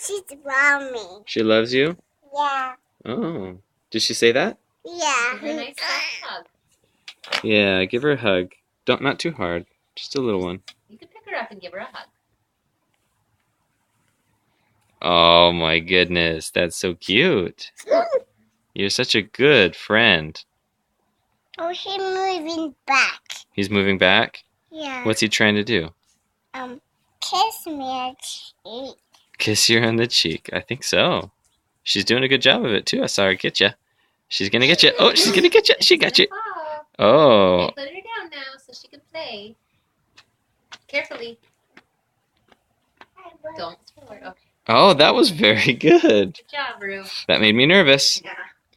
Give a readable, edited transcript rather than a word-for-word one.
She's around me. She loves you? Yeah. Oh. Did she say that? Yeah. Give her a nice soft hug. Yeah, give her a hug. Not too hard. Just a little one. You can pick her up and give her a hug. Oh my goodness, that's so cute. You're such a good friend. Oh, he's moving back. He's moving back? Yeah. What's he trying to do? Kiss me on the cheek. Kiss you on the cheek. I think so. She's doing a good job of it too. I saw her get you. She's gonna get you. Oh, she's gonna get you. She got you. Oh. Okay, put her down now so she can play. Carefully. Don't. Okay. Oh, that was very good. Good job, Rue. That made me nervous. Yeah.